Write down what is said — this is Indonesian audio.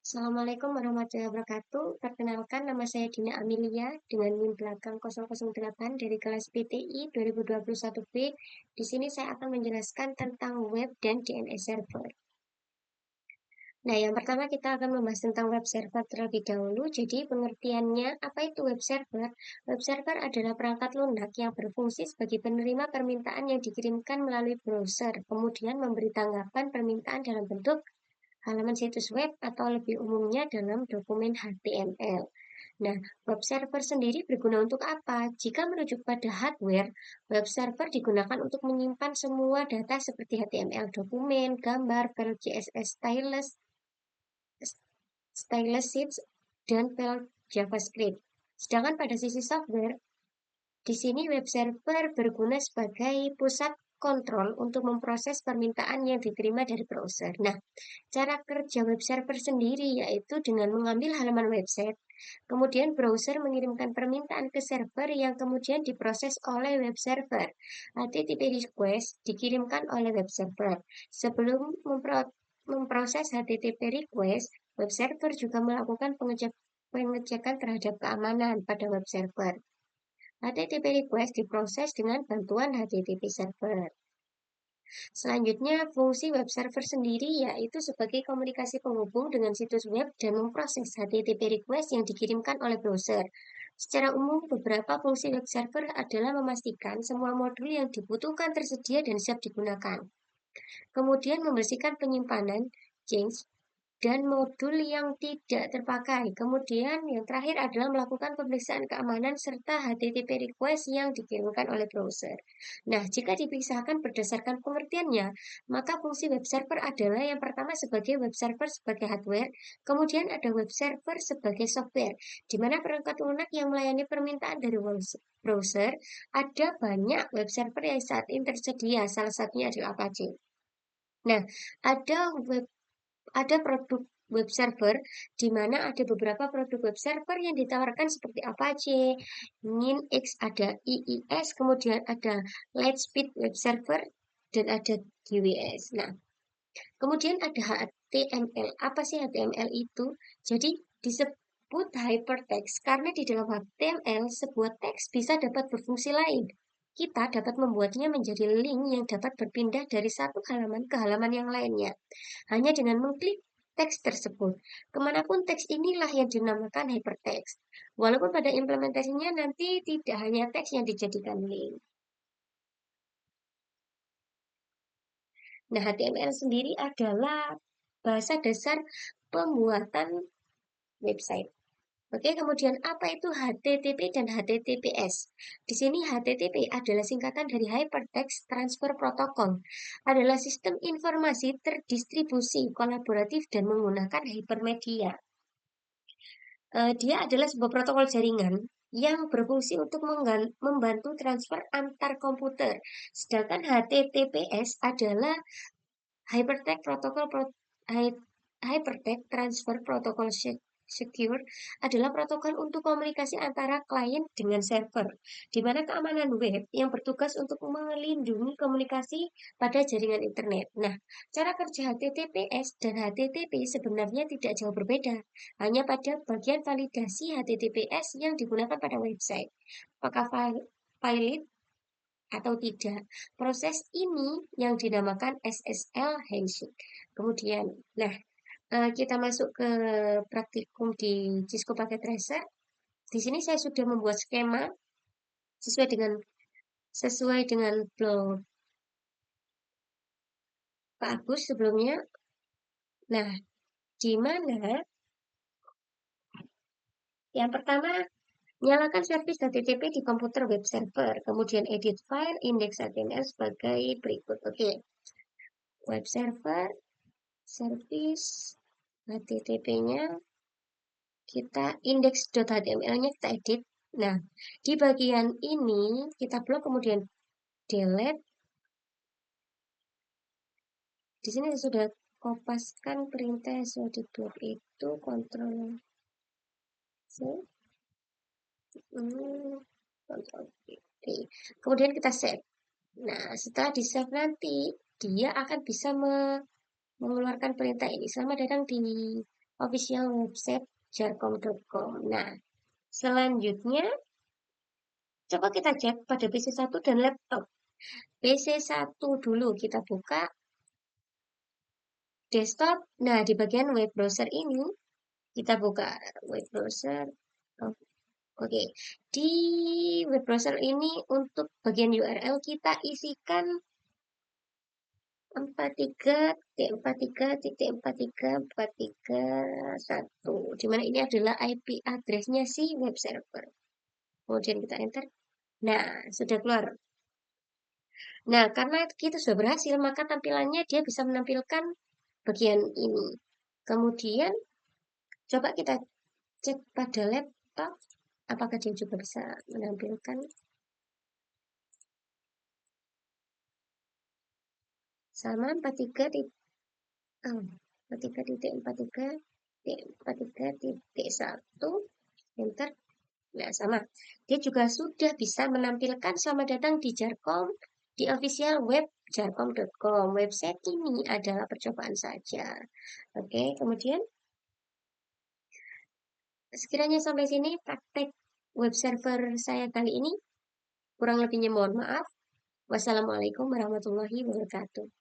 Assalamualaikum warahmatullahi wabarakatuh. Perkenalkan nama saya Dina Amelia dengan NIM belakang 008 dari kelas PTI 2021B. Di sini saya akan menjelaskan tentang web dan DNS server. Nah, yang pertama kita akan membahas tentang web server terlebih dahulu. Jadi, pengertiannya apa itu web server? Web server adalah perangkat lunak yang berfungsi sebagai penerima permintaan yang dikirimkan melalui browser, kemudian memberi tanggapan permintaan dalam bentuk halaman situs web atau lebih umumnya dalam dokumen HTML. Nah, web server sendiri berguna untuk apa? Jika merujuk pada hardware, web server digunakan untuk menyimpan semua data seperti HTML dokumen, gambar, file CSS stylus sheets, dan file JavaScript. Sedangkan pada sisi software, di sini web server berguna sebagai pusat kontrol untuk memproses permintaan yang diterima dari browser. Nah, cara kerja web server sendiri yaitu dengan mengambil halaman website, kemudian browser mengirimkan permintaan ke server yang kemudian diproses oleh web server. HTTP request dikirimkan oleh web server. Sebelum memproses HTTP request, web server juga melakukan pengecekan terhadap keamanan pada web server. HTTP request diproses dengan bantuan HTTP server. Selanjutnya, fungsi web server sendiri yaitu sebagai komunikasi penghubung dengan situs web dan memproses HTTP request yang dikirimkan oleh browser. Secara umum, beberapa fungsi web server adalah memastikan semua modul yang dibutuhkan tersedia dan siap digunakan. Kemudian membersihkan penyimpanan, change, dan modul yang tidak terpakai. Kemudian yang terakhir adalah melakukan pemeriksaan keamanan serta HTTP request yang dikirimkan oleh browser. Nah, jika dipisahkan berdasarkan pengertiannya, maka fungsi web server adalah yang pertama sebagai web server sebagai hardware, kemudian ada web server sebagai software, di mana perangkat lunak yang melayani permintaan dari browser. Ada banyak web server yang saat ini tersedia, salah satunya adalah Apache. Nah, ada produk web server di mana ada beberapa produk web server yang ditawarkan seperti Apache, Nginx, ada IIS, kemudian ada Lightspeed web server dan ada GWS. Nah, kemudian ada HTML. Apa sih HTML itu? Jadi disebut hypertext karena di dalam HTML sebuah teks bisa dapat berfungsi lain. Kita dapat membuatnya menjadi link yang dapat berpindah dari satu halaman ke halaman yang lainnya hanya dengan mengklik teks tersebut. Kemanapun teks inilah yang dinamakan hypertext. Walaupun pada implementasinya nanti tidak hanya teks yang dijadikan link. Nah, HTML sendiri adalah bahasa dasar pembuatan website. Oke, kemudian apa itu HTTP dan HTTPS? Di sini HTTP adalah singkatan dari Hypertext Transfer Protocol. Adalah sistem informasi terdistribusi, kolaboratif, dan menggunakan hypermedia. Dia adalah sebuah protokol jaringan yang berfungsi untuk membantu transfer antar komputer. Sedangkan HTTPS adalah Hypertext Transfer Protocol Secure adalah protokol untuk komunikasi antara klien dengan server, di mana keamanan web yang bertugas untuk melindungi komunikasi pada jaringan internet. Nah, cara kerja HTTPS dan HTTP sebenarnya tidak jauh berbeda, hanya pada bagian validasi HTTPS yang digunakan pada website. Apakah valid atau tidak. Proses ini yang dinamakan SSL handshake. Kemudian, nah, kita masuk ke praktikum di Cisco Packet Tracer. Di sini saya sudah membuat skema sesuai dengan blog Pak Agus sebelumnya. Nah, di mana yang pertama nyalakan servis HTTP di komputer web server, kemudian edit file index HTML sebagai berikut. Oke, web server, servis HTTP-nya kita index.html-nya kita edit. Nah, di bagian ini kita blok kemudian delete. Di sini saya sudah kopaskan perintah yang di blok itu kontrol C, kontrol V. Kemudian kita save. Nah, setelah di save nanti dia akan bisa mengeluarkan perintah ini. Selamat datang di official website jarkom.com. Nah, selanjutnya coba kita cek pada PC1 dan laptop. PC1 dulu kita buka desktop. Nah, di bagian web browser ini kita buka web browser. Oh, oke, di web browser ini untuk bagian URL kita isikan 43.43.43.41, di mana ini adalah IP address-nya si web server. Kemudian kita enter. Nah, sudah keluar. Nah, karena kita sudah berhasil, maka tampilannya dia bisa menampilkan bagian ini. Kemudian, coba kita cek pada laptop, apakah dia juga bisa menampilkan. Sama 43.43.43.41, enter. Nah, sama. Dia juga sudah bisa menampilkan selamat datang di Jarkom di official web jarkom.com. Website ini adalah percobaan saja. Oke, kemudian sekiranya sampai sini praktek web server saya kali ini. Kurang lebihnya mohon maaf. Wassalamualaikum warahmatullahi wabarakatuh.